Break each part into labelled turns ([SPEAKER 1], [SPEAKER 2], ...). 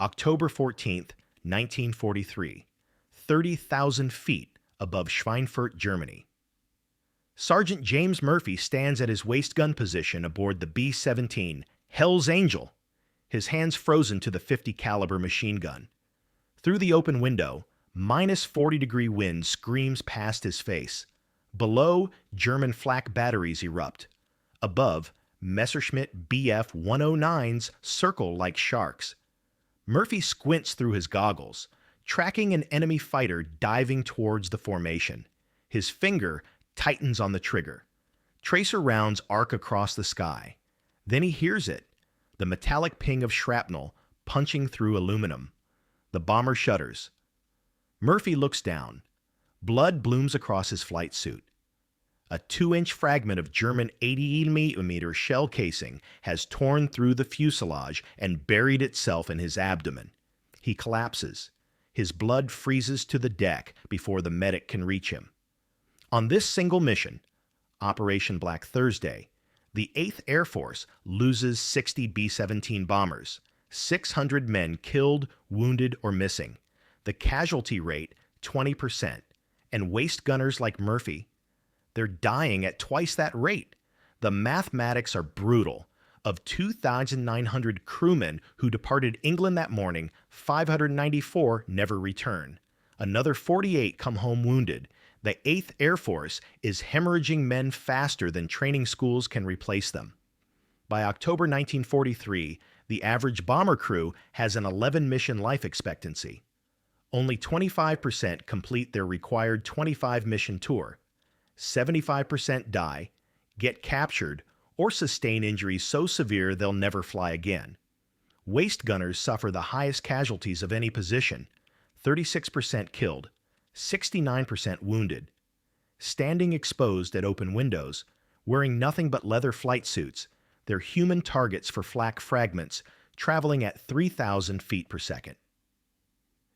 [SPEAKER 1] October 14th, 1943, 30,000 feet above Schweinfurt, Germany. Sergeant James Murphy stands at his waist gun position aboard the B-17 Hell's Angel, his hands frozen to the 50 caliber machine gun. Through the open window, minus 40-degree wind screams past his face. Below, German flak batteries erupt. Above, Messerschmitt Bf 109s circle like sharks. Murphy squints through his goggles, tracking an enemy fighter diving towards the formation. His finger tightens on the trigger. Tracer rounds arc across the sky. Then he hears it, the metallic ping of shrapnel punching through aluminum. The bomber shudders. Murphy looks down. Blood blooms across his flight suit. A 2-inch fragment of German 80mm shell casing has torn through the fuselage and buried itself in his abdomen. He collapses. His blood freezes to the deck before the medic can reach him. On this single mission, Operation Black Thursday, the 8th Air Force loses 60 B-17 bombers, 600 men killed, wounded, or missing. The casualty rate, 20%. And waist gunners like Murphy, they're dying at twice that rate. The mathematics are brutal. Of 2,900 crewmen who departed England that morning, 594 never return. Another 48 come home wounded. The 8th Air Force is hemorrhaging men faster than training schools can replace them. By October 1943, the average bomber crew has an 11-mission life expectancy. Only 25% complete their required 25-mission tour. 75% die, get captured, or sustain injuries so severe they'll never fly again. Waist gunners suffer the highest casualties of any position, 36% killed, 69% wounded. Standing exposed at open windows, wearing nothing but leather flight suits, they're human targets for flak fragments traveling at 3,000 feet per second.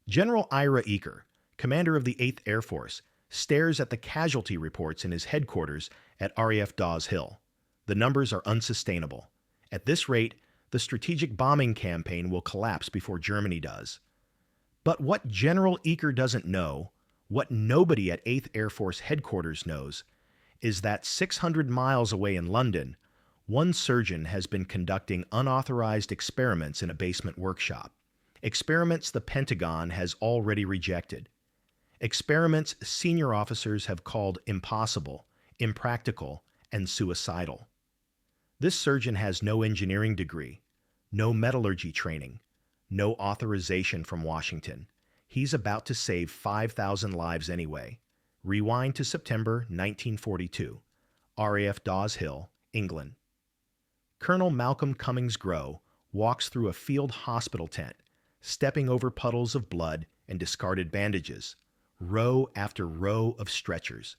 [SPEAKER 1] General Ira Eaker, commander of the 8th Air Force, stares at the casualty reports in his headquarters at RAF Dawes Hill. The numbers are unsustainable. At this rate, the strategic bombing campaign will collapse before Germany does. But what General Eaker doesn't know, what nobody at 8th Air Force headquarters knows, is that 600 miles away in London, one surgeon has been conducting unauthorized experiments in a basement workshop. Experiments the Pentagon has already rejected. Experiments senior officers have called impossible, impractical, and suicidal. This surgeon has no engineering degree, no metallurgy training, no authorization from Washington. He's about to save 5,000 lives anyway. Rewind to September 1942, RAF Dawes Hill, England. Colonel Malcolm Cummings Grow walks through a field hospital tent, stepping over puddles of blood and discarded bandages, row after row of stretchers.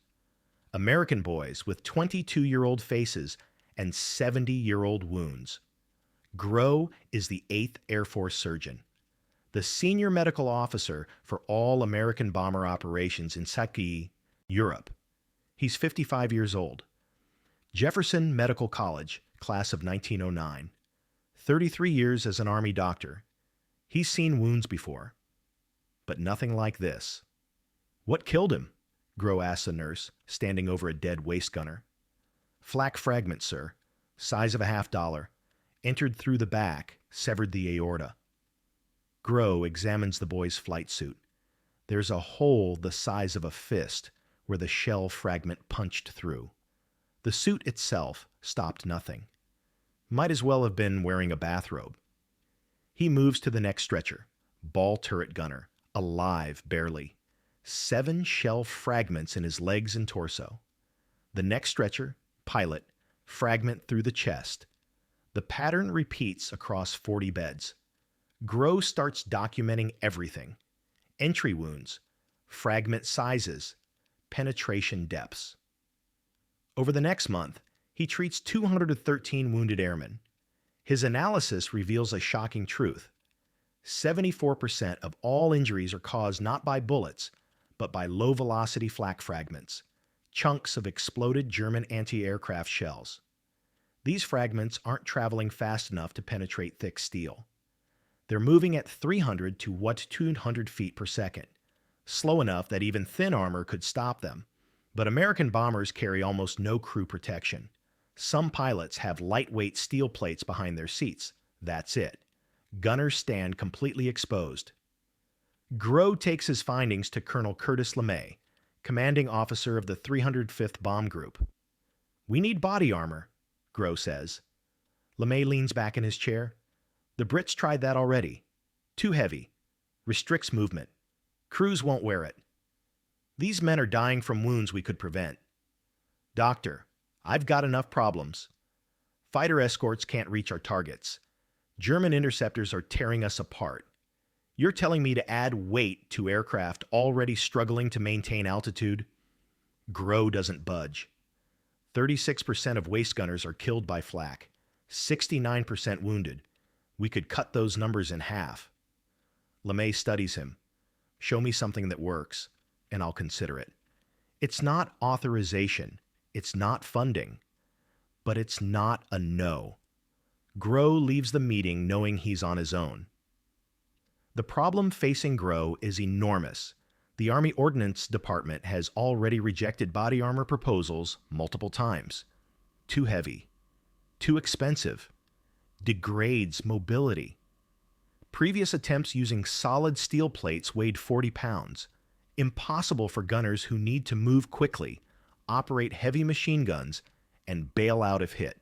[SPEAKER 1] American boys with 22-year-old faces and 70-year-old wounds. Grow is the 8th Air Force surgeon, the senior medical officer for all American bomber operations in SUICIDAL, Europe. He's 55 years old. Jefferson Medical College, class of 1909. 33 years as an Army doctor. He's seen wounds before, but nothing like this. What killed him? Grow asks a nurse, standing over a dead waist gunner. Flak fragment, sir, size of a $50, entered through the back, severed the aorta. Grow examines the boy's flight suit. There's a hole the size of a fist where the shell fragment punched through. The suit itself stopped nothing. Might as well have been wearing a bathrobe. He moves to the next stretcher, ball turret gunner, alive barely. 7 shell fragments in his legs and torso. The next stretcher, pilot, fragment through the chest. The pattern repeats across 40 beds. Grow starts documenting everything. Entry wounds, fragment sizes, penetration depths. Over the next month, he treats 213 wounded airmen. His analysis reveals a shocking truth. 74% of all injuries are caused not by bullets, but by low-velocity flak fragments, chunks of exploded German anti-aircraft shells. These fragments aren't traveling fast enough to penetrate thick steel. They're moving at 300 to 200 feet per second, slow enough that even thin armor could stop them. But American bombers carry almost no crew protection. Some pilots have lightweight steel plates behind their seats. That's it. Gunners stand completely exposed. Grow takes his findings to Colonel Curtis LeMay, commanding officer of the 305th Bomb Group. "We need body armor," Grow says. LeMay leans back in his chair. "The Brits tried that already. Too heavy. Restricts movement. Crews won't wear it. These men are dying from wounds we could prevent. Doctor, I've got enough problems. Fighter escorts can't reach our targets. German interceptors are tearing us apart. You're telling me to add weight to aircraft already struggling to maintain altitude?" Grow doesn't budge. 36% of waist gunners are killed by flak, 69% wounded. We could cut those numbers in half. LeMay studies him. "Show me something that works, and I'll consider it." It's not authorization. It's not funding. But it's not a no. Grow leaves the meeting knowing he's on his own. The problem facing Grow is enormous. The Army Ordnance Department has already rejected body armor proposals multiple times. Too heavy. Too expensive. Degrades mobility. Previous attempts using solid steel plates weighed 40 pounds. Impossible for gunners who need to move quickly, operate heavy machine guns, and bail out if hit.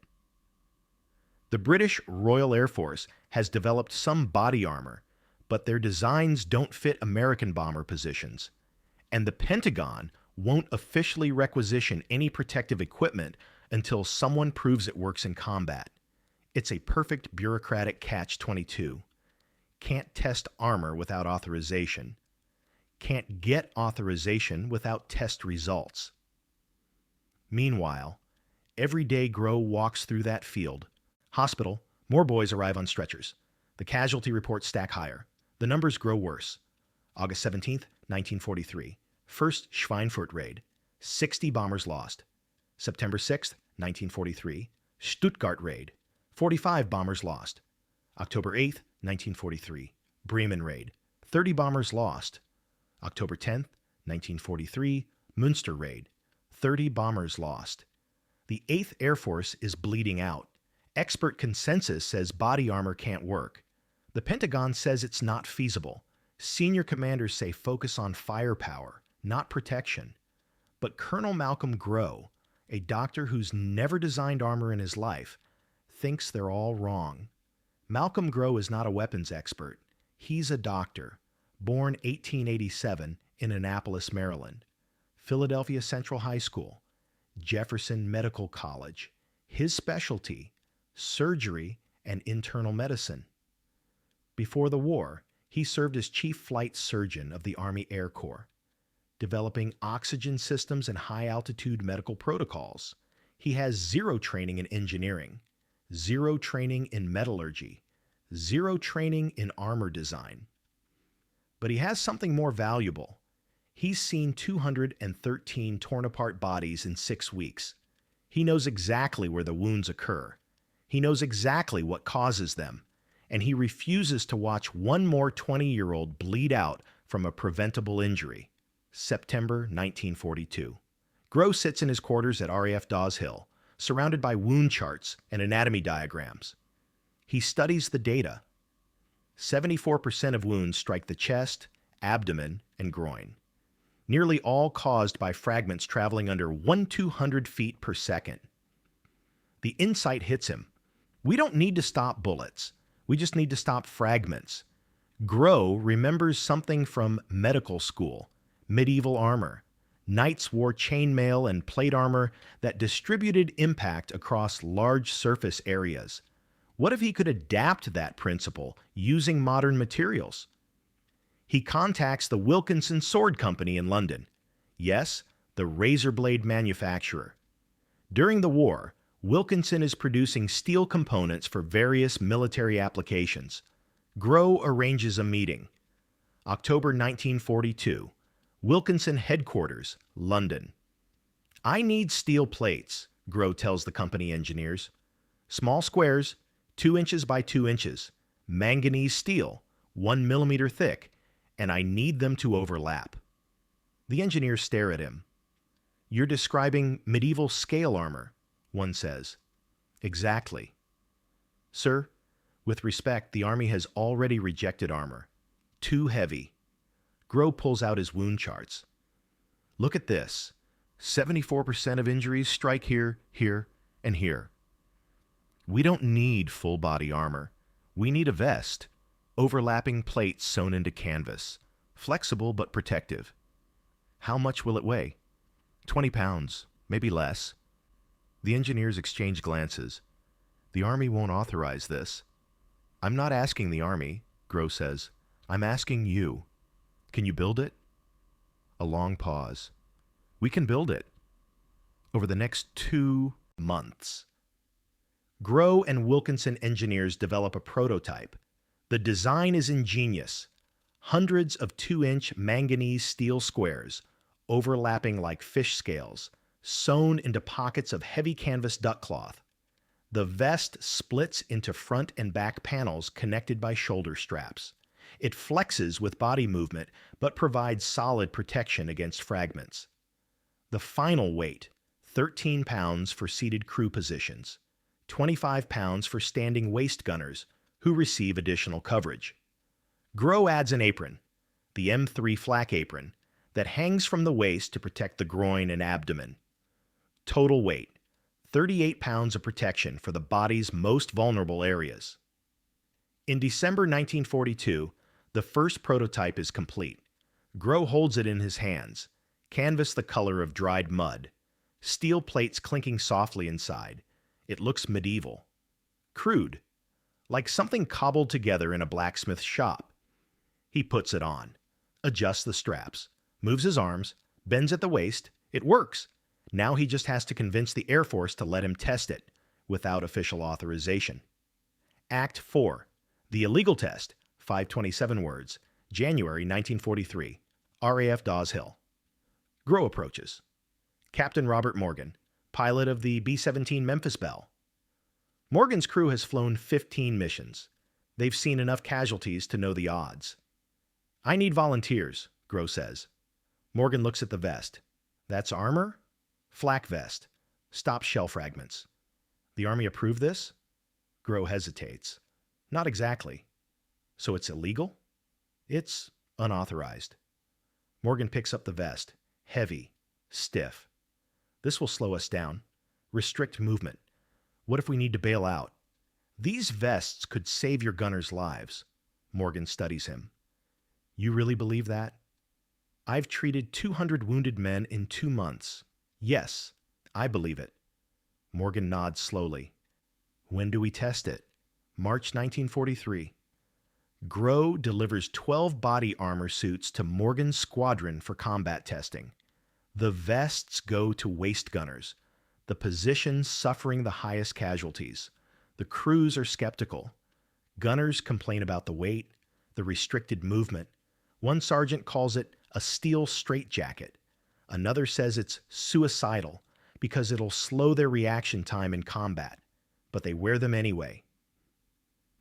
[SPEAKER 1] The British Royal Air Force has developed some body armor, but their designs don't fit American bomber positions. And the Pentagon won't officially requisition any protective equipment until someone proves it works in combat. It's a perfect bureaucratic catch-22. Can't test armor without authorization. Can't get authorization without test results. Meanwhile, every day Grow walks through that field. Hospital, more boys arrive on stretchers. The casualty reports stack higher. The numbers grow worse. August 17th, 1943. First Schweinfurt raid. 60 bombers lost. September 6th, 1943. Stuttgart raid. 45 bombers lost. October 8th, 1943. Bremen raid. 30 bombers lost. October 10th, 1943. Münster raid. 30 bombers lost. The 8th Air Force is bleeding out. Expert consensus says body armor can't work. The Pentagon says it's not feasible. Senior commanders say focus on firepower, not protection. But Colonel Malcolm Grow, a doctor who's never designed armor in his life, thinks they're all wrong. Malcolm Grow is not a weapons expert. He's a doctor, born 1887 in Annapolis, Maryland. Philadelphia Central High School, Jefferson Medical College. His specialty, surgery and internal medicine. Before the war, he served as chief flight surgeon of the Army Air Corps, developing oxygen systems and high-altitude medical protocols. He has zero training in engineering, zero training in metallurgy, zero training in armor design. But he has something more valuable. He's seen 213 torn-apart bodies in 6 weeks. He knows exactly where the wounds occur. He knows exactly what causes them. And he refuses to watch one more 20-year-old bleed out from a preventable injury. September 1942. Grow sits in his quarters at RAF Dawes Hill, surrounded by wound charts and anatomy diagrams. He studies the data. 74% of wounds strike the chest, abdomen, and groin, nearly all caused by fragments traveling under 1/200 feet per second. The insight hits him. We don't need to stop bullets. We just need to stop fragments. Grow remembers something from medical school, medieval armor. Knights wore chainmail and plate armor that distributed impact across large surface areas. What if he could adapt that principle using modern materials? He contacts the Wilkinson Sword Company in London. Yes, the razor blade manufacturer. During the war, Wilkinson is producing steel components for various military applications. Grow arranges a meeting. October 1942. Wilkinson Headquarters, London. "I need steel plates," Grow tells the company engineers. "Small squares, 2 inches by 2 inches. manganese steel, 1 millimeter thick, and I need them to overlap. The engineers stare at him. You're describing medieval scale armor, one says. Exactly. Sir, with respect, the Army has already rejected armor. Too heavy. Grow pulls out his wound charts. Look at this. 74% of injuries strike here, here, and here. We don't need full-body armor. We need a vest. Overlapping plates sewn into canvas. Flexible but protective. How much will it weigh? 20 pounds, maybe less. The engineers exchange glances. The Army won't authorize this. I'm not asking the Army, Grow says. I'm asking you. Can you build it? A long pause. We can build it. Over the next 2 months. Grow and Wilkinson engineers develop a prototype. The design is ingenious. Hundreds of 2-inch manganese steel squares, overlapping like fish scales, sewn into pockets of heavy canvas duck cloth. The vest splits into front and back panels connected by shoulder straps. It flexes with body movement, but provides solid protection against fragments. The final weight, 13 pounds for seated crew positions, 25 pounds for standing waist gunners, who receive additional coverage. Grow adds an apron, the M3 flak apron, that hangs from the waist to protect the groin and abdomen. Total weight, 38 pounds of protection for the body's most vulnerable areas. In December 1942, the first prototype is complete. Grow holds it in his hands, canvas the color of dried mud, steel plates clinking softly inside. It looks medieval. Crude, like something cobbled together in a blacksmith shop. He puts it on, adjusts the straps, moves his arms, bends at the waist. It works. Now he just has to convince the Air Force to let him test it, without official authorization. Act 4. The illegal test, 527 words, January 1943, RAF Dawes Hill. Grow approaches. Captain Robert Morgan, pilot of the B-17 Memphis Belle. Morgan's crew has flown 15 missions. They've seen enough casualties to know the odds. I need volunteers, Grow says. Morgan looks at the vest. That's armor? Flak vest. Stops shell fragments. The Army approve this? Grow hesitates. Not exactly. So it's illegal? It's unauthorized. Morgan picks up the vest. Heavy. Stiff. This will slow us down. Restrict movement. What if we need to bail out? These vests could save your gunners' lives. Morgan studies him. You really believe that? I've treated 200 wounded men in 2 months. Yes, I believe it. Morgan nods slowly. When do we test it? March 1943. Grow delivers 12 body armor suits to Morgan's squadron for combat testing. The vests go to waist gunners, the positions suffering the highest casualties. The crews are skeptical. Gunners complain about the weight, the restricted movement. One sergeant calls it a steel straitjacket. Another says it's suicidal because it'll slow their reaction time in combat, but they wear them anyway.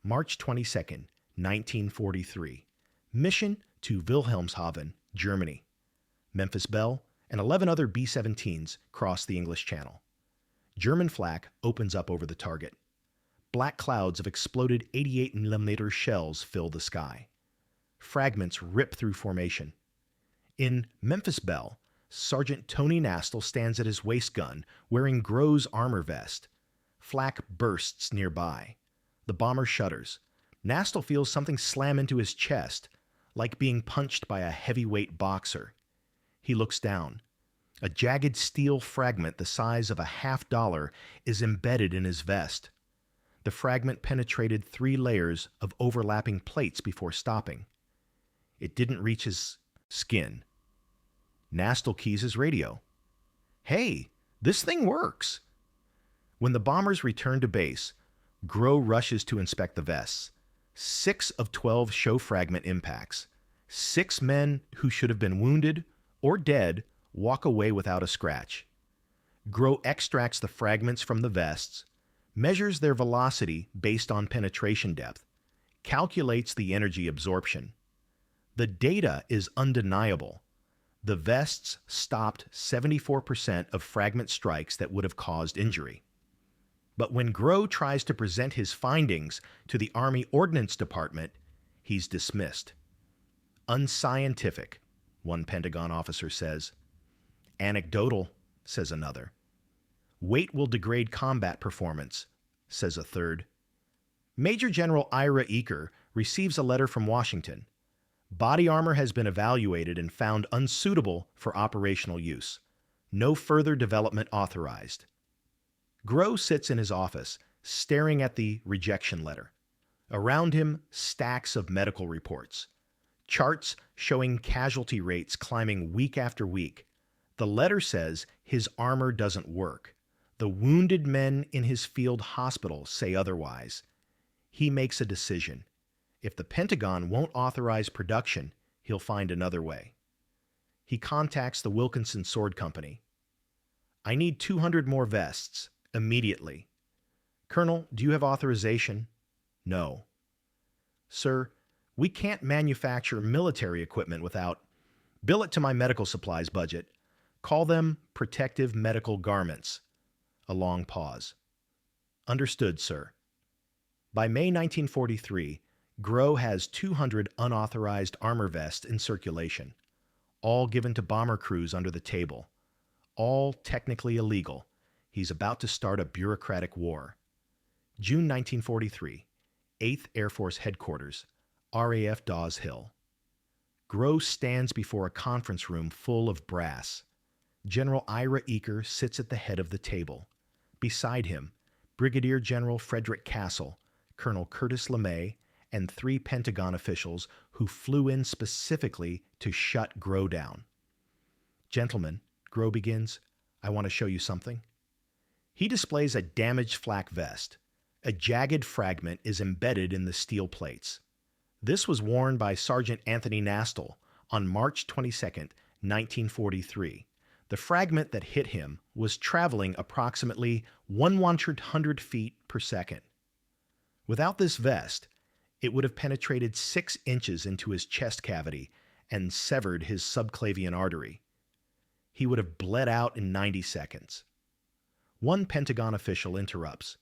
[SPEAKER 1] March 22nd, 1943. Mission to Wilhelmshaven, Germany. Memphis Belle and 11 other B-17s cross the English Channel. German flak opens up over the target. Black clouds of exploded 88mm shells fill the sky. Fragments rip through formation. In Memphis Belle, Sergeant Tony Nastle stands at his waist gun, wearing Grow's armor vest. Flak bursts nearby. The bomber shudders. Nastle feels something slam into his chest, like being punched by a heavyweight boxer. He looks down. A jagged steel fragment the size of a $50 is embedded in his vest. The fragment penetrated 3 layers of overlapping plates before stopping. It didn't reach his skin. Nastle keys his radio. Hey, this thing works. When the bombers return to base, Grow rushes to inspect the vests. 6 of 12 show fragment impacts. 6 men who should have been wounded or dead walk away without a scratch. Grow extracts the fragments from the vests, measures their velocity based on penetration depth, calculates the energy absorption. The data is undeniable. The vests stopped 74% of fragment strikes that would have caused injury. But when Grow tries to present his findings to the Army Ordnance Department, he's dismissed. Unscientific, one Pentagon officer says. Anecdotal, says another. Weight will degrade combat performance, says a third. Major General Ira Eaker receives a letter from Washington. Body armor has been evaluated and found unsuitable for operational use. No further development authorized. Grow sits in his office, staring at the rejection letter. Around him, stacks of medical reports. Charts showing casualty rates climbing week after week. The letter says his armor doesn't work. The wounded men in his field hospital say otherwise. He makes a decision. If the Pentagon won't authorize production, he'll find another way. He contacts the Wilkinson Sword Company. I need 200 more vests, immediately. Colonel, do you have authorization? No. Sir, we can't manufacture military equipment without. Bill it to my medical supplies budget. Call them protective medical garments. A long pause. Understood, sir. By May 1943, Grow has 200 unauthorized armor vests in circulation, all given to bomber crews under the table, all technically illegal. He's about to start a bureaucratic war. June 1943, 8th Air Force Headquarters, RAF Dawes Hill. Grow stands before a conference room full of brass. General Ira Eaker sits at the head of the table. Beside him, Brigadier General Frederick Castle, Colonel Curtis LeMay, and 3 Pentagon officials who flew in specifically to shut Grow down. Gentlemen, Grow begins, I want to show you something. He displays a damaged flak vest. A jagged fragment is embedded in the steel plates. This was worn by Sergeant Anthony Nastel on March 22, 1943. The fragment that hit him was traveling approximately 100 feet per second. Without this vest, it would have penetrated 6 inches into his chest cavity and severed his subclavian artery. He would have bled out in 90 seconds. One Pentagon official interrupts.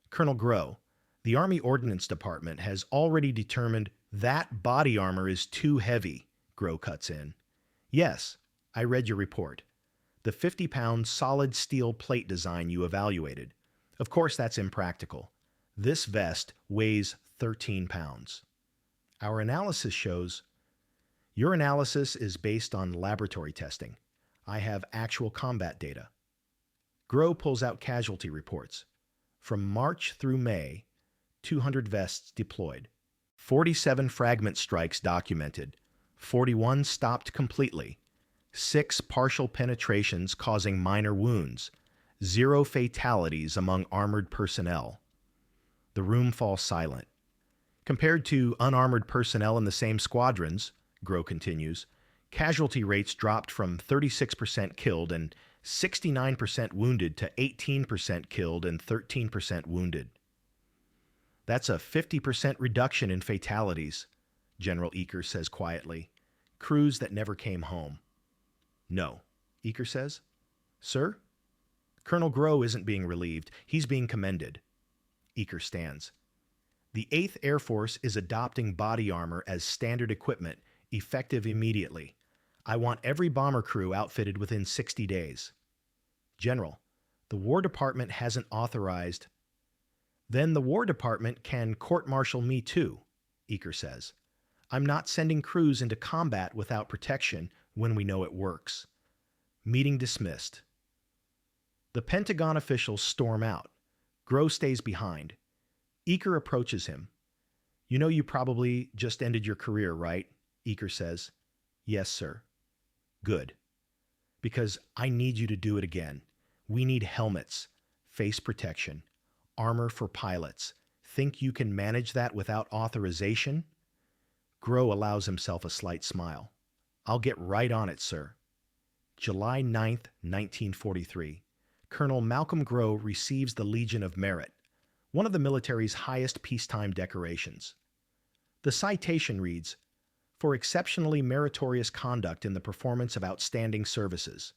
[SPEAKER 1] Colonel Grow, the Army Ordnance Department has already determined that body armor is too heavy, Grow cuts in. Yes, I read your report. The 50-pound solid steel plate design you evaluated. Of course, that's impractical. This vest weighs 13 pounds. Our analysis shows. Your analysis is based on laboratory testing. I have actual combat data. Grow pulls out casualty reports. From March through May, 200 vests deployed. 47 fragment strikes documented. 41 stopped completely. 6 partial penetrations causing minor wounds. 0 fatalities among armored personnel. The room falls silent. Compared to unarmored personnel in the same squadrons, Grow continues, casualty rates dropped from 36% killed and 69% wounded to 18% killed and 13% wounded. That's a 50% reduction in fatalities, General Eaker says quietly. Crews that never came home. No, Eaker says. Sir? Colonel Grow isn't being relieved. He's being commended. Eaker stands. The 8th Air Force is adopting body armor as standard equipment, effective immediately. I want every bomber crew outfitted within 60 days. General, the War Department hasn't authorized. Then the War Department can court-martial me too, Eaker says. I'm not sending crews into combat without protection when we know it works. Meeting dismissed. The Pentagon officials storm out. Grow stays behind. Eaker approaches him. You know you probably just ended your career, right? Eaker says. Yes, sir. Good. Because I need you to do it again. We need helmets, face protection, armor for pilots. Think you can manage that without authorization? Grow allows himself a slight smile. I'll get right on it, sir. July 9th, 1943. Colonel Malcolm Grow receives the Legion of Merit, one of the military's highest peacetime decorations. The citation reads, "For exceptionally meritorious conduct in the performance of outstanding services,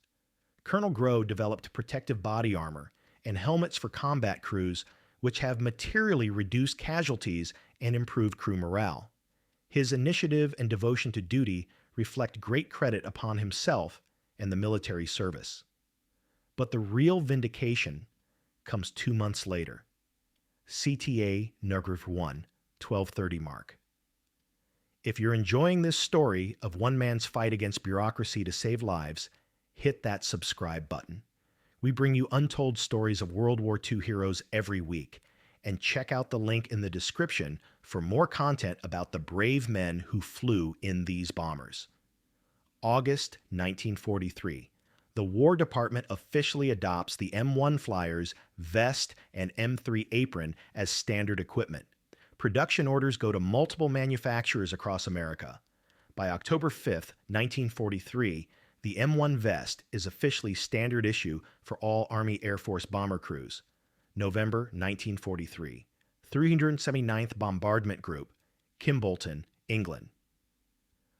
[SPEAKER 1] Colonel Grow developed protective body armor and helmets for combat crews which have materially reduced casualties and improved crew morale. His initiative and devotion to duty reflect great credit upon himself and the military service." But the real vindication comes 2 months later. CTA Nugrif 1, 1230 mark. If you're enjoying this story of one man's fight against bureaucracy to save lives, hit that subscribe button. We bring you untold stories of World War II heroes every week, and check out the link in the description for more content about the brave men who flew in these bombers. August 1943. The War Department officially adopts the M1 Flyer's vest and M3 apron as standard equipment. Production orders go to multiple manufacturers across America. By October 5, 1943, the M1 vest is officially standard issue for all Army Air Force bomber crews. November 1943. 379th Bombardment Group, Kimbolton, England.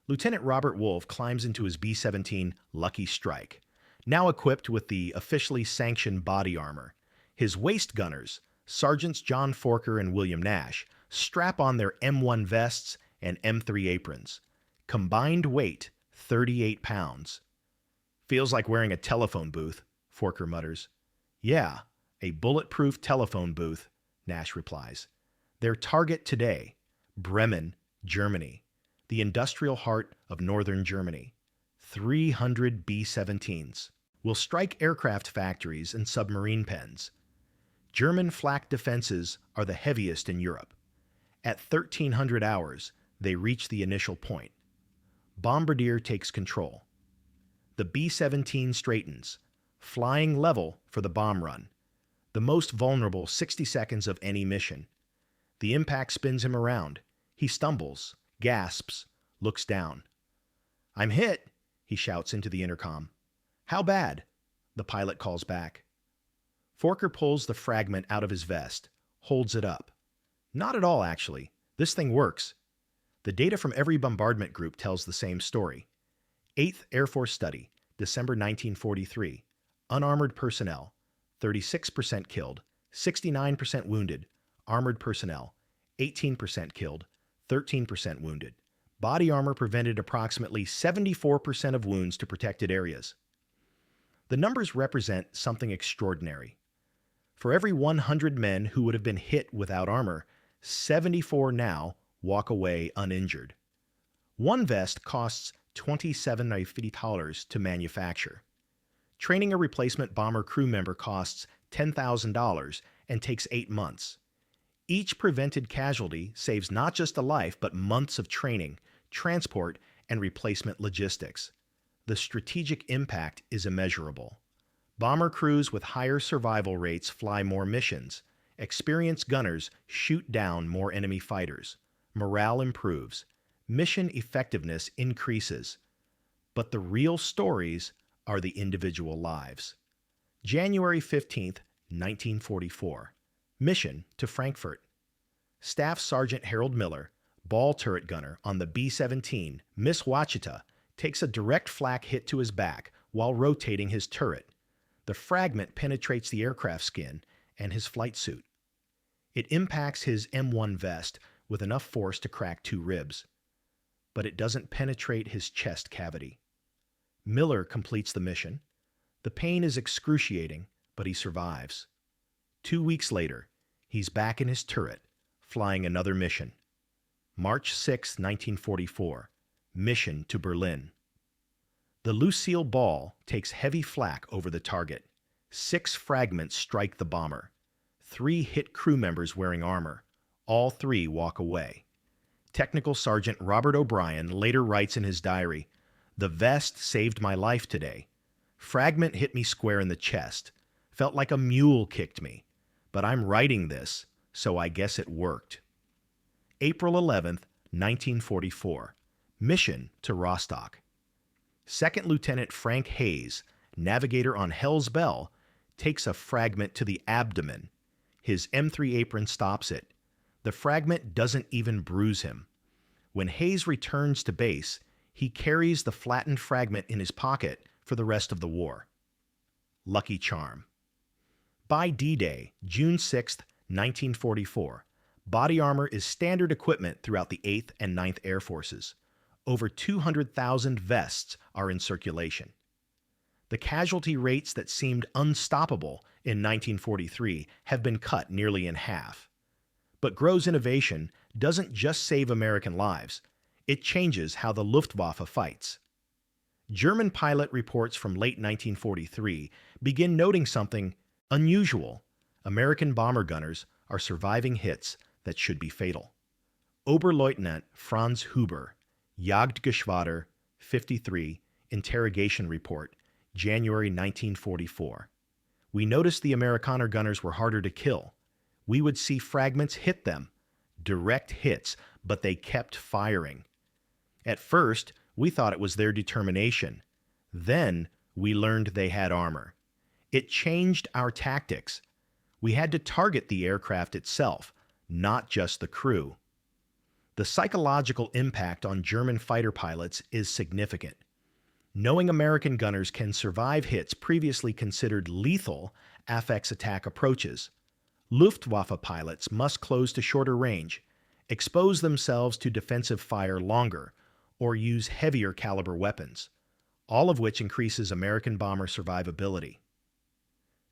[SPEAKER 1] Lieutenant Robert Wolfe climbs into his B-17 Lucky Strike, now equipped with the officially sanctioned body armor. His waist gunners, Sergeants John Forker and William Nash, strap on their M1 vests and M3 aprons. Combined weight, 38 pounds. "Feels like wearing a telephone booth," Forker mutters. "Yeah, a bulletproof telephone booth," Nash replies. Their target today, Bremen, Germany, the industrial heart of northern Germany. 300 B-17s will strike aircraft factories and submarine pens. German flak defenses are the heaviest in Europe. At 1300 hours, they reach the initial point. Bombardier takes control. The B-17 straightens, flying level for the bomb run, the most vulnerable 60 seconds of any mission. The impact spins him around. He stumbles, gasps, looks down. "I'm hit," he shouts into the intercom. "How bad?" the pilot calls back. Forker pulls the fragment out of his vest, holds it up. "Not at all, actually. This thing works." The data from every bombardment group tells the same story. 8th Air Force Study, December 1943. Unarmored personnel, 36% killed, 69% wounded. Armored personnel, 18% killed, 13% wounded. Body armor prevented approximately 74% of wounds to protected areas. The numbers represent something extraordinary. For every 100 men who would have been hit without armor, 74 now walk away uninjured. One vest costs $27.50 to manufacture. Training a replacement bomber crew member costs $10,000 and takes 8 months. Each prevented casualty saves not just a life, but months of training, transport, and replacement logistics. The strategic impact is immeasurable. Bomber crews with higher survival rates fly more missions. Experienced gunners shoot down more enemy fighters. Morale improves. Mission effectiveness increases. But the real stories are the individual lives. January 15th, 1944. Mission to Frankfurt. Staff Sergeant Harold Miller, ball turret gunner on the B-17 Miss Wachita, takes a direct flak hit to his back while rotating his turret. The fragment penetrates the aircraft skin and his flight suit. It impacts his M1 vest with enough force to crack 2 ribs, but it doesn't penetrate his chest cavity. Miller completes the mission. The pain is excruciating, but he survives. 2 weeks later, he's back in his turret, flying another mission. March 6, 1944. Mission to Berlin. The Lucille ball takes heavy flak over the target. 6 fragments strike the bomber. 3 hit crew members wearing armor. All 3 walk away. Technical Sergeant Robert O'Brien later writes in his diary, "The vest saved my life today. Fragment hit me square in the chest. Felt like a mule kicked me. But I'm writing this, so I guess it worked." April 11th, 1944. Mission to Rostock. Second Lieutenant Frank Hayes, navigator on Hell's Bell, takes a fragment to the abdomen. His M3 apron stops it. The fragment doesn't even bruise him. When Hayes returns to base, he carries the flattened fragment in his pocket for the rest of the war. Lucky charm. By D-Day, June 6, 1944, body armor is standard equipment throughout the 8th and 9th Air Forces. Over 200,000 vests are in circulation. The casualty rates that seemed unstoppable in 1943 have been cut nearly in half. But Groh's innovation doesn't just save American lives, it changes how the Luftwaffe fights. German pilot reports from late 1943 begin noting something unusual. American bomber gunners are surviving hits that should be fatal. Oberleutnant Franz Huber, Jagdgeschwader 53, Interrogation Report, January 1944. We noticed the Amerikaner gunners were harder to kill. We would see fragments hit them, direct hits, but they kept firing. At first, we thought it was their determination. Then, we learned they had armor. It changed our tactics. We had to target the aircraft itself, not just the crew. The psychological impact on German fighter pilots is significant. Knowing American gunners can survive hits previously considered lethal affects attack approaches. Luftwaffe pilots must close to shorter range, expose themselves to defensive fire longer, or use heavier caliber weapons, all of which increases American bomber survivability.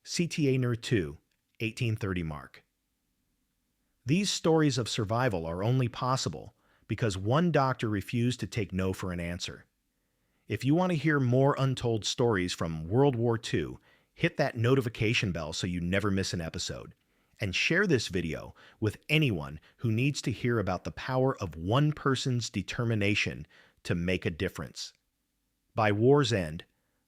[SPEAKER 1] CTA NER 2, 1830 mark. These stories of survival are only possible because one doctor refused to take no for an answer. If you want to hear more untold stories from World War II, hit that notification bell so you never miss an episode. And share this video with anyone who needs to hear about the power of one person's determination to make a difference. By war's end,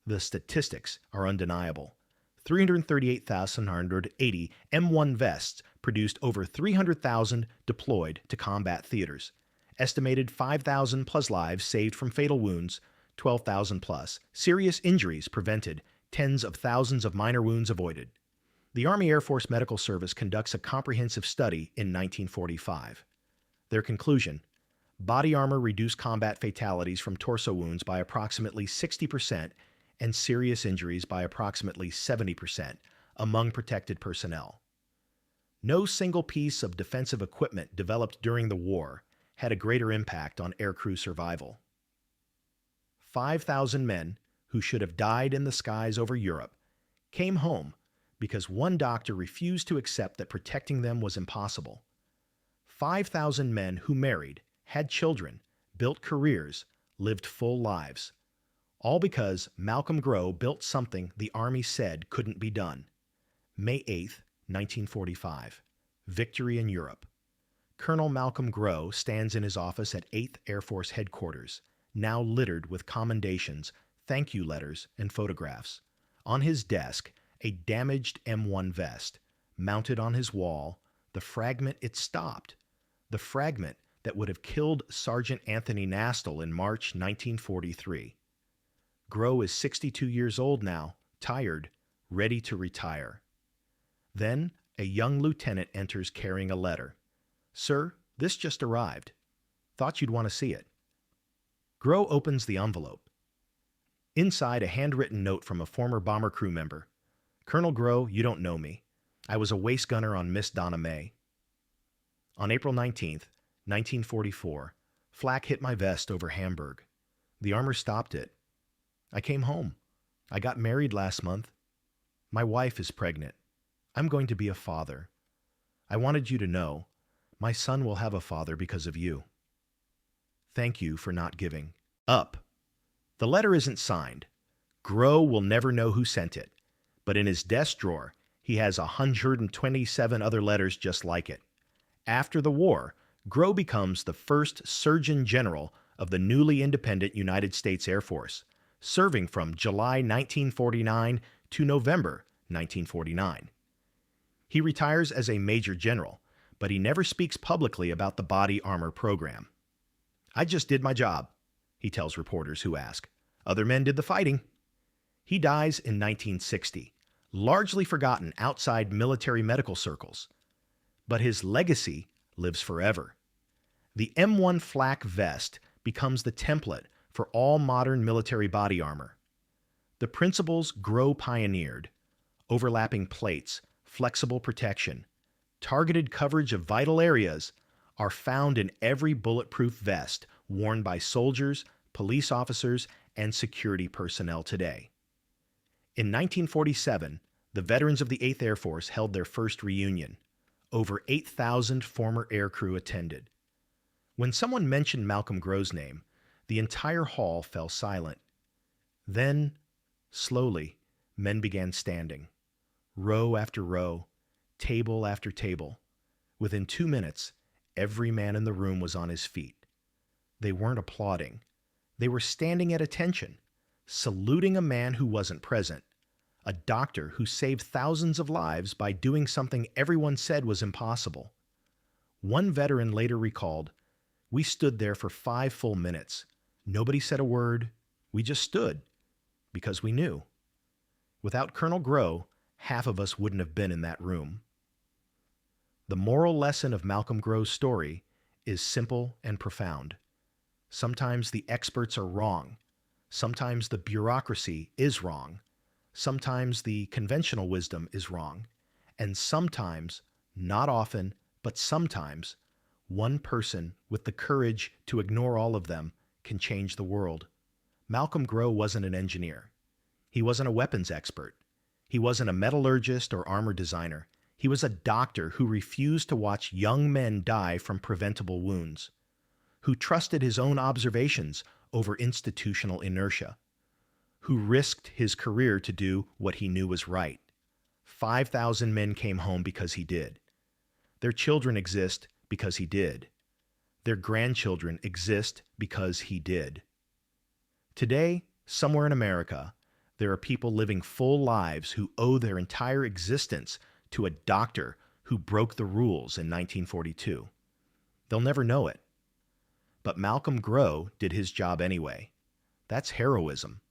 [SPEAKER 1] the statistics are undeniable. 338,980 M1 vests produced over 300,000 deployed to combat theaters. Estimated 5,000 plus lives saved from fatal wounds, 12,000 plus. Serious injuries prevented, tens of thousands of minor wounds avoided. The Army Air Force Medical Service conducts a comprehensive study in 1945. Their conclusion: body armor reduced combat fatalities from torso wounds by approximately 60% and serious injuries by approximately 70% among protected personnel. No single piece of defensive equipment developed during the war had a greater impact on aircrew survival. 5,000 men who should have died in the skies over Europe came home because one doctor refused to accept that protecting them was impossible. 5,000 men who married, had children, built careers, lived full lives. All because Malcolm Groh built something the Army said couldn't be done. May 8, 1945. Victory in Europe. Colonel Malcolm Groh stands in his office at 8th Air Force Headquarters, now littered with commendations, thank you letters, and photographs. On his desk, a damaged M1 vest. Mounted on his wall, the fragment it stopped. The fragment that would have killed Sergeant Anthony Nastel in March 1943. Groh is 62 years old now, tired, ready to retire. Then, a young lieutenant enters carrying a letter. "Sir, this just arrived. Thought you'd want to see it." Groh opens the envelope. Inside, a handwritten note from a former bomber crew member. "Colonel Groh, you don't know me. I was a waist gunner on Miss Donna May. On April 19th, 1944, flak hit my vest over Hamburg. The armor stopped it. I came home. I got married last month. My wife is pregnant. I'm going to be a father. I wanted you to know, my son will have a father because of you. Thank you for not giving up." The letter isn't signed. Groh will never know who sent it, but in his desk drawer, he has 127 other letters just like it. After the war, Groh becomes the first Surgeon General of the newly independent United States Air Force, serving from July 1949 to November 1949. He retires as a Major General, but he never speaks publicly about the body armor program. "I just did my job," he tells reporters who ask. "Other men did the fighting." He dies in 1960, largely forgotten outside military medical circles. But his legacy lives forever. The M1 flak vest becomes the template for all modern military body armor. The principles Grow pioneered, overlapping plates, flexible protection, targeted coverage of vital areas, are found in every bulletproof vest worn by soldiers, police officers, and security personnel today. In 1947, the veterans of the 8th Air Force held their first reunion. Over 8,000 former aircrew attended. When someone mentioned Malcolm Grough's name, the entire hall fell silent. Then, slowly, men began standing, row after row, table after table. Within 2 minutes, every man in the room was on his feet. They weren't applauding. They were standing at attention, saluting a man who wasn't present, a doctor who saved thousands of lives by doing something everyone said was impossible. One veteran later recalled, "We stood there for 5 full minutes. Nobody said a word. We just stood, because we knew." Without Colonel Grough, half of us wouldn't have been in that room. The moral lesson of Malcolm Grough's story is simple and profound. Sometimes the experts are wrong. Sometimes the bureaucracy is wrong. Sometimes the conventional wisdom is wrong. And sometimes, not often, but sometimes, one person with the courage to ignore all of them can change the world. Malcolm Grough wasn't an engineer. He wasn't a weapons expert. He wasn't a metallurgist or armor designer. He was a doctor who refused to watch young men die from preventable wounds, who trusted his own observations over institutional inertia, who risked his career to do what he knew was right. 5,000 men came home because he did. Their children exist because he did. Their grandchildren exist because he did. Today, somewhere in America, there are people living full lives who owe their entire existence to a doctor who broke the rules in 1942. They'll never know it. But Malcolm Grough did his job anyway. That's heroism.